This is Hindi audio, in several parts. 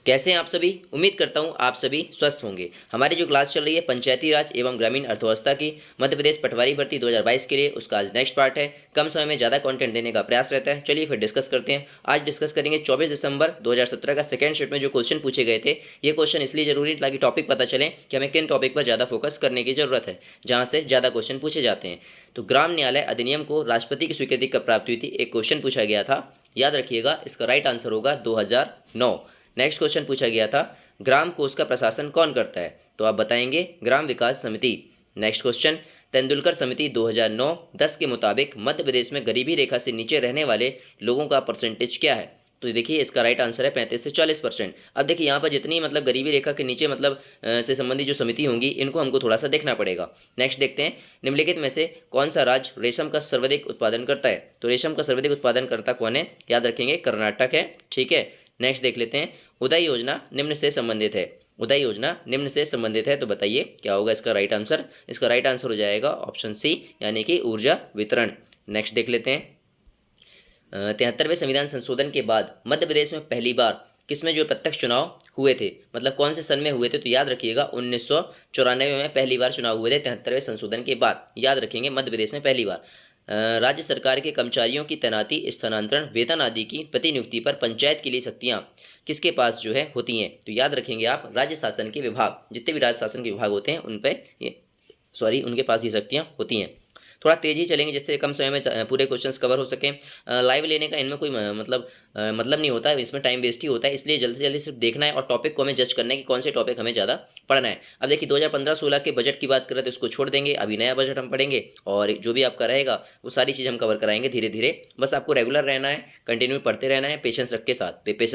कैसे हैं आप सभी। उम्मीद करता हूं आप सभी स्वस्थ होंगे। हमारी जो क्लास चल रही है पंचायती राज एवं ग्रामीण अर्थव्यवस्था की मध्य प्रदेश पटवारी भर्ती 2022 के लिए, उसका आज नेक्स्ट पार्ट है। कम समय में ज़्यादा कंटेंट देने का प्रयास रहता है। चलिए फिर डिस्कस करते हैं। आज डिस्कस करेंगे 24 दिसंबर 2017 का सेकेंड शिफ्ट में जो क्वेश्चन पूछे गए थे। ये क्वेश्चन इसलिए जरूरी ताकि टॉपिक पता चले कि हमें किन टॉपिक पर ज़्यादा फोकस करने की जरूरत है, जहाँ से ज़्यादा क्वेश्चन पूछे जाते हैं। तो ग्राम न्यायालय अधिनियम को राष्ट्रपति की स्वीकृति कब प्राप्त हुई थी, एक क्वेश्चन पूछा गया था। याद रखिएगा, इसका राइट आंसर होगा 2009। नेक्स्ट क्वेश्चन पूछा गया था, ग्राम कोष का प्रशासन कौन करता है, तो आप बताएंगे ग्राम विकास समिति। नेक्स्ट क्वेश्चन, तेंदुलकर समिति 2009-10 के मुताबिक मध्य प्रदेश में गरीबी रेखा से नीचे रहने वाले लोगों का परसेंटेज क्या है। तो देखिए इसका राइट आंसर है 35 से 40%। अब देखिए यहाँ पर जितनी मतलब गरीबी रेखा के नीचे मतलब से संबंधित जो समिति होंगी, इनको हमको थोड़ा सा देखना पड़ेगा। नेक्स्ट देखते हैं, निम्नलिखित में से कौन सा राज्य रेशम का सर्वाधिक उत्पादन करता है। तो रेशम का सर्वाधिक उत्पादन करता कौन है, याद रखेंगे कर्नाटक है। ठीक है, नेक्स्ट देख लेते हैं, उदय योजना निम्न से संबंधित है। उदय योजना निम्न से संबंधित है, तो बताइए क्या होगा इसका राइट आंसर। इसका राइट आंसर हो जाएगा ऑप्शन सी, यानी कि ऊर्जा वितरण। नेक्स्ट देख लेते हैं, 73वें संविधान संशोधन के बाद मध्य प्रदेश में पहली बार किसमें जो प्रत्यक्ष चुनाव हुए थे, मतलब कौन से सन में हुए थे, तो याद रखिएगा 1994 में पहली बार चुनाव हुए थे। 73वें संशोधन के बाद याद रखेंगे मध्य प्रदेश में पहली बार। राज्य सरकार के कर्मचारियों की तैनाती, स्थानांतरण, वेतन आदि की प्रतिनियुक्ति पर पंचायत के लिए शक्तियाँ किसके पास जो है होती हैं, तो याद रखेंगे आप राज्य शासन के विभाग, जितने भी राज्य शासन के विभाग होते हैं उन पे उनके पास ये शक्तियाँ होती हैं। थोड़ा तेज़ी चलेंगे जिससे कम समय में पूरे क्वेश्चंस कवर हो सकें। लाइव लेने का इनमें कोई मतलब नहीं होता है, इसमें टाइम वेस्ट ही होता है। इसलिए जल्दी से जल्दी सिर्फ देखना है और टॉपिक को हमें जज करना है कि कौन से टॉपिक हमें ज़्यादा पढ़ना है। अब देखिए 2015-16 के बजट की बात करें तो इसको छोड़ देंगे, अभी नया बजट हम पढ़ेंगे और जो भी आपका रहेगा वो सारी चीज़ हम कवर कराएंगे धीरे धीरे। बस आपको रेगुलर रहना है, कंटिन्यू पढ़ते रहना है पेशेंस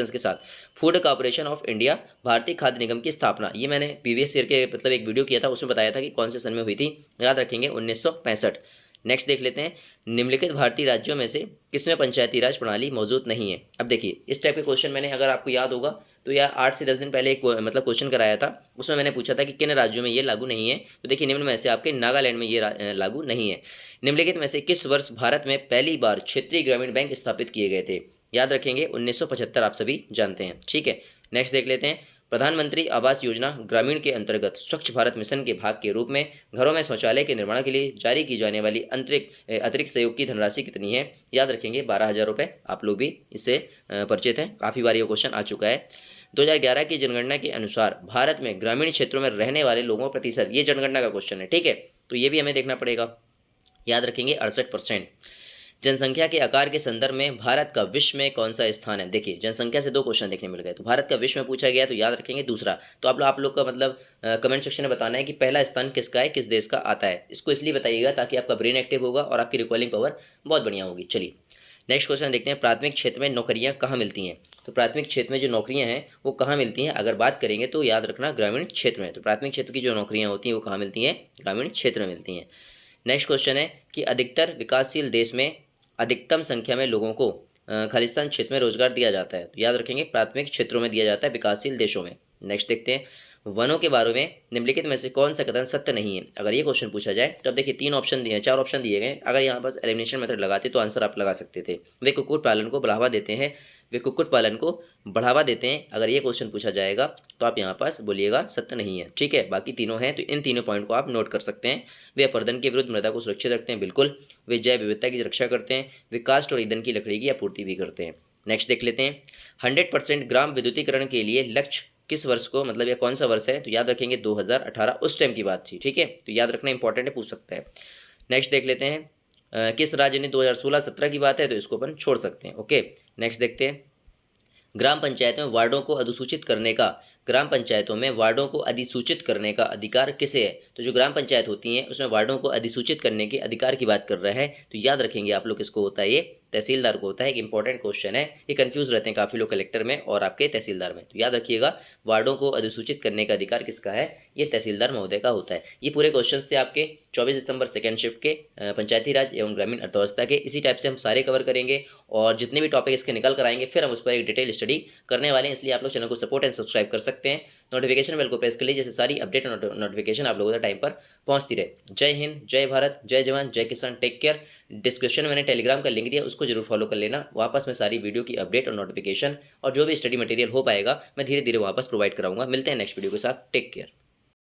के साथ। फूड कॉर्पोरेशन ऑफ इंडिया, भारतीय खाद्य निगम की स्थापना, ये मैंने प्रीवियस ईयर के मतलब एक वीडियो किया था, उसमें बताया था कि कौन से सन में हुई थी। याद रखेंगे 1965। नेक्स्ट देख लेते हैं, निम्नलिखित भारतीय राज्यों में से किसमें पंचायती राज प्रणाली मौजूद नहीं है। अब देखिए इस टाइप के क्वेश्चन मैंने, अगर आपको याद होगा तो यार 8 से 10 दिन पहले एक मतलब क्वेश्चन कराया था, उसमें मैंने पूछा था कि किन राज्यों में ये लागू नहीं है। तो देखिए निम्न में से आपके नागालैंड में ये लागू नहीं है। निम्नलिखित में से किस वर्ष भारत में पहली बार क्षेत्रीय ग्रामीण बैंक स्थापित किए गए थे। याद रखेंगे 1975, आप सभी जानते हैं। ठीक है, नेक्स्ट देख लेते हैं, प्रधानमंत्री आवास योजना ग्रामीण के अंतर्गत स्वच्छ भारत मिशन के भाग के रूप में घरों में शौचालय के निर्माण के लिए जारी की जाने वाली अतिरिक्त सहयोग की धनराशि कितनी है। याद रखेंगे 12,000 रुपये। आप लोग भी इससे परिचित हैं, काफ़ी बार ये क्वेश्चन आ चुका है। 2011 की जनगणना के अनुसार भारत में ग्रामीण क्षेत्रों में रहने वाले लोगों प्रतिशत, ये जनगणना का क्वेश्चन है। ठीक है, तो ये भी हमें देखना पड़ेगा। याद रखेंगे 68%। जनसंख्या के आकार के संदर्भ में भारत का विश्व में कौन सा स्थान है। देखिए जनसंख्या से 2 क्वेश्चन देखने मिल गए, तो भारत का विश्व में पूछा गया तो याद रखेंगे दूसरा। तो आप लोग का मतलब कमेंट सेक्शन में बताना है कि पहला स्थान किसका है, किस देश का आता है। इसको इसलिए बताइएगा ताकि आपका ब्रेन एक्टिव होगा और आपकी रिकॉलिंग पावर बहुत बढ़िया होगी। चलिए नेक्स्ट क्वेश्चन देखते हैं, प्राथमिक क्षेत्र में नौकरियाँ कहाँ मिलती हैं। तो प्राथमिक क्षेत्र में जो नौकरियाँ हैं वो कहाँ मिलती हैं, अगर बात करेंगे तो याद रखना ग्रामीण क्षेत्र में। तो प्राथमिक क्षेत्र की जो नौकरियाँ होती हैं वो कहाँ मिलती हैं, ग्रामीण क्षेत्र में मिलती हैं। नेक्स्ट क्वेश्चन है कि अधिकतर विकासशील देश में अधिकतम संख्या में लोगों को खालिस्तान क्षेत्र में रोजगार दिया जाता है। तो याद रखेंगे प्राथमिक क्षेत्रों में दिया जाता है, विकासशील देशों में। नेक्स्ट देखते हैं, वनों के बारे में निम्नलिखित में से कौन सा कथन सत्य नहीं है। अगर ये क्वेश्चन पूछा जाए तो अब देखिए 3 ऑप्शन दिए हैं, 4 ऑप्शन दिए गए। अगर यहाँ पर एलिमिनेशन मेथड लगाते तो आंसर आप लगा सकते थे। वे कुक्कुट पालन को बढ़ावा देते हैं, वे कुक्कुट पालन को बढ़ावा देते हैं। अगर ये क्वेश्चन पूछा जाएगा तो आप यहाँ पास बोलिएगा सत्य नहीं है। ठीक है, बाकी तीनों हैं तो इन तीनों पॉइंट को आप नोट कर सकते हैं। वे अपरदन के विरुद्ध मृदा को सुरक्षित रखते हैं, बिल्कुल। वे जैव विविधता की रक्षा करते हैं, वे काष्ठ और ईंधन की लकड़ी की आपूर्ति भी करते हैं। नेक्स्ट देख लेते हैं, 100% ग्राम विद्युतीकरण के लिए लक्ष्य किस वर्ष को, मतलब यह कौन सा वर्ष है। तो याद रखेंगे 2018, उस टाइम की बात थी। ठीक है, तो याद रखना इंपॉर्टेंट है, पूछ सकता है। नेक्स्ट देख लेते हैं, किस राज्य ने 2016-17 की बात है तो इसको अपन छोड़ सकते हैं। ओके, नेक्स्ट देखते हैं, ग्राम पंचायत में वार्डों को अधिसूचित करने का, ग्राम पंचायतों में वार्डों को अधिसूचित करने का अधिकार किसे है। तो जो ग्राम पंचायत होती हैं उसमें वार्डों को अधिसूचित करने के अधिकार की बात कर रहा है, तो याद रखेंगे आप लोग किसको होता है, ये तहसीलदार को होता है। एक इंपॉर्टेंट क्वेश्चन है, ये कंफ्यूज रहते हैं काफ़ी लोग कलेक्टर में और आपके तहसीलदार में। तो याद रखिएगा वार्डों को अधिसूचित करने का अधिकार किसका है, ये तहसीलदार महोदय का होता है। ये पूरे क्वेश्चंस थे आपके 24 दिसंबर सेकेंड शिफ्ट के पंचायती राज एवं ग्रामीण अर्थव्यवस्था के। इसी टाइप से हम सारे कवर करेंगे और जितने भी टॉपिक इसके निकल कर आएंगे फिर हम उस पर एक डिटेल स्टडी करने वाले हैं। इसलिए आप लोग चैनल को सपोर्ट एंड सब्सक्राइब कर सकते हैं। नोटिफिकेशन बेल को प्रेस कर लीजिए, जैसे सारी अपडेट और नोटिफिकेशन आप लोगों तक टाइम पर पहुंचती रहे। जय हिंद, जय भारत, जय जवान, जय किसान, टेक केयर। डिस्क्रिप्शन में मैंने टेलीग्राम का लिंक दिया, उसको जरूर फॉलो कर लेना। वापस मैं सारी वीडियो की अपडेट और नोटिफिकेशन और जो भी स्टडी मटेरियल हो पाएगा मैं धीरे धीरे वापस प्रोवाइड कराऊंगा। मिलते हैं नेक्स्ट वीडियो के साथ। Take care.